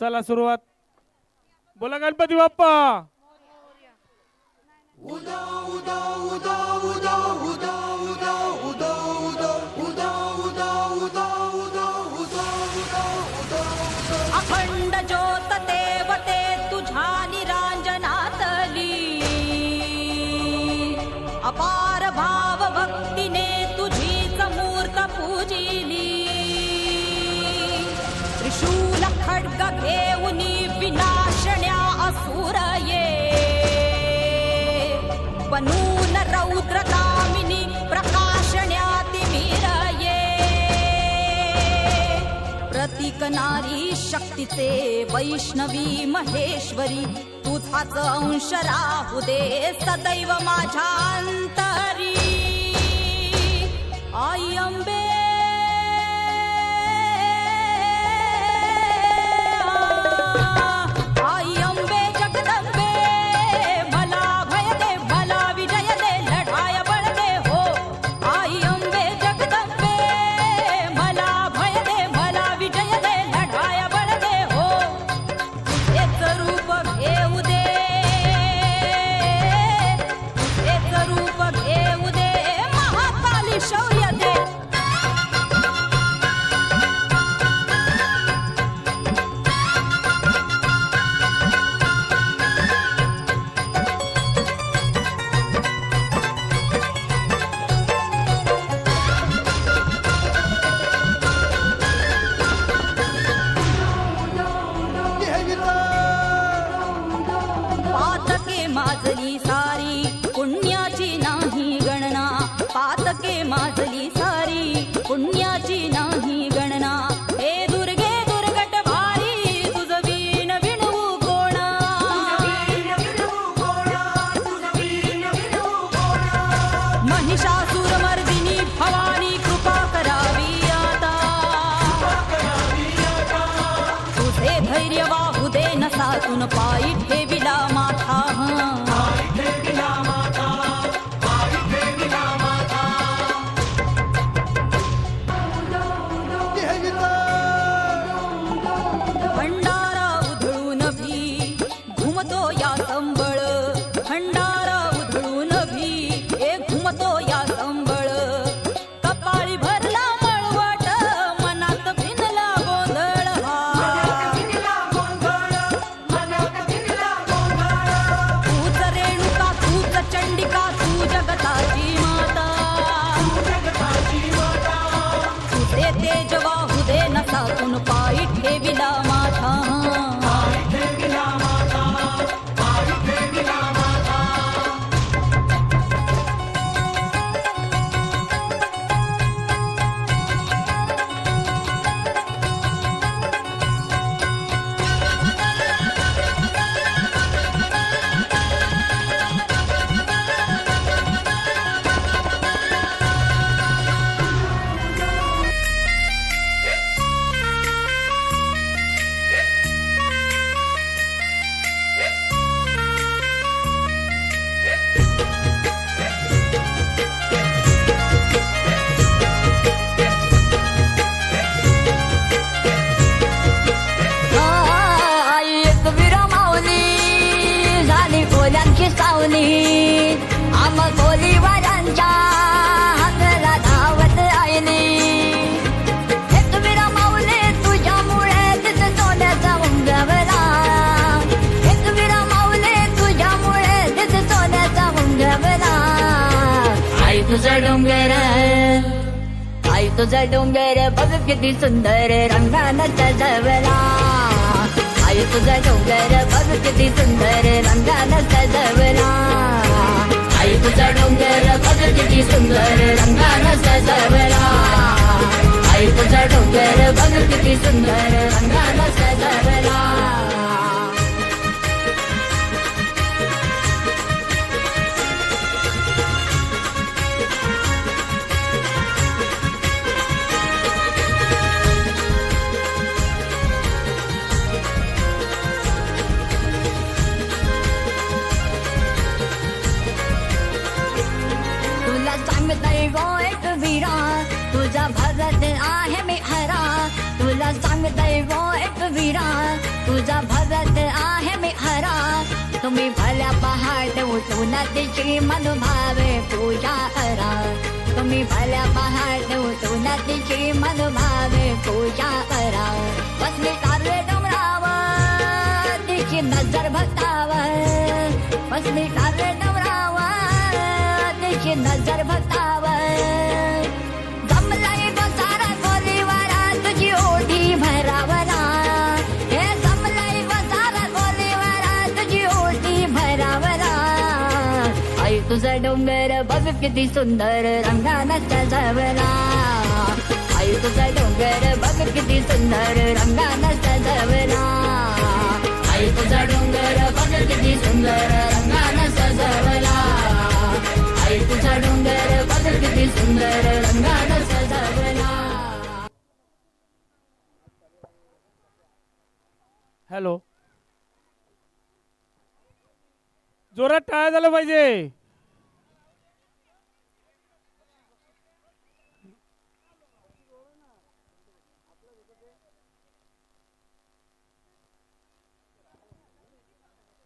चला सुरुवात. बोला गणपती बाप्पा. उदा उदा उदा उदा उदा उदा उदा उदा उदा उदा उदा उदा उदा उदा अखंड ज्योत देवते तुझ्या निरांजनातली अपार भाव भक्तीने तुझीच मूर्त पूजिली त्रिशूल खड्ग घेऊनी विनाशण्या असुर ये बनून रौद्र दामिनी प्रकाशण्या तिमिर ये प्रतीक नारी शक्तीचे वैष्णवी महेश्वरी तुझाच अंश राहू दे सदैव माझ्या अंतरी आई अंबे आई अंबे जगदंबे मला भय दे मला विजय दे लढाया बळ दे हो आई अंबे जगदंबे मला भय दे मला विजय दे लढाया बळ दे हो तुझेच रूप घेऊ दे तुझेच रूप घेऊ दे महाकाली शौर्य दे पातके माजली सारी पुण्याची नाही गणना पातके माजली सारी पुण्याची नाही गणना हे दुर्गे दुर्गट भारी तुझ वीण विणवू कोण महिषासुर मर्दिनी भवानी कृपा करावी आता तुझे धैर्य वाहू दे नसातून पायी ठेविला माथा भंडारा उधळून भी घुमतो या संबळ भंडारा उधळून भी ए घुमतो या संबळ कपाळी भरला मळवट मनात भिनला गोंधळ तूच रेणुका तूच चंडिका तू जगताची माता तुझे तेज वाहू दे नसातून पायी ठेविला माझा आम कोलीवाल्यांच्या हातला धावत आईली हे तुम्ही रमावले तुझ्यामुळे तिथे सोन्याचा मुंगवला हे तुम्ही रमावले तुझ्यामुळे तिथे सोन्याचा मुंगवला आई तुझा डोंगर आई तुझा डोंगर बघ किती सुंदर रंगानं सजवला आई तुझा डोंगर बघ किती सुंदर रंगानं सजवला आई तुझा डोंगर बघ किती सुंदर रंगानं सजवला आई तुझा डोंगर बघ किती सुंदर रंगानं सजवला उठून तिची मनभावे पूजा करा तुम्ही भल्या पहाटे उठून तिची मनभावे पूजा करा बसली तारवे डोंगरावर तिची नजर भक्तावर बसली तारवे डोंगरावर तिची नजर भक्तावर जमलाई बसारा कोलीवारा तुझी ओढी भरावरा हे जमलाई बसारा कोलीवारा तुझी ओढी भरावरा आई तुझा डोंगर बघ किती सुंदर रंगानं सजवला आई तुझा डोंगर बघ किती सुंदर रंगानं सजवला आई तुझा डोंगर बघ किती सुंदर रंगानं सजवला आई तुझा डोंगर बघ किती सुंदर रंगानं सजवला हॅलो, जोरात टाळ्या झालं पाहिजे.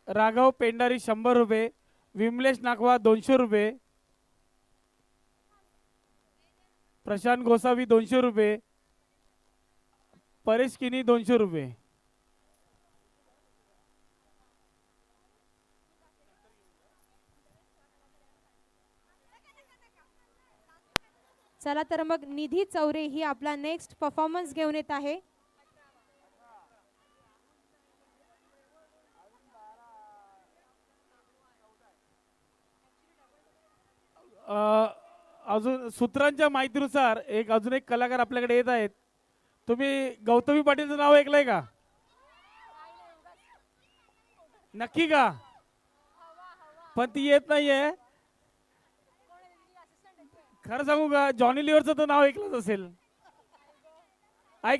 राघव पेंडारी 100 रुपये, विमलेश नागवा 200 रुपये, प्रशांत गोसावी 200 रुपये, परेश किनी 200 रुपये. चला तर मग निधी चौरे ही आपला नेक्स्ट परफॉर्मन्स घेऊन येत आहे. अजून सूत्रांच्या माहितीनुसार अजून एक कलाकार आपल्याकडे येत आहेत. तुम्ही गौतमी पाटीलचं नाव ऐकलंय का? नक्की का? पण ती येत नाहीये. खरं सांगू का, जॉनी लिव्हरचं तर नाव ऐकलंच असेल. ऐकलं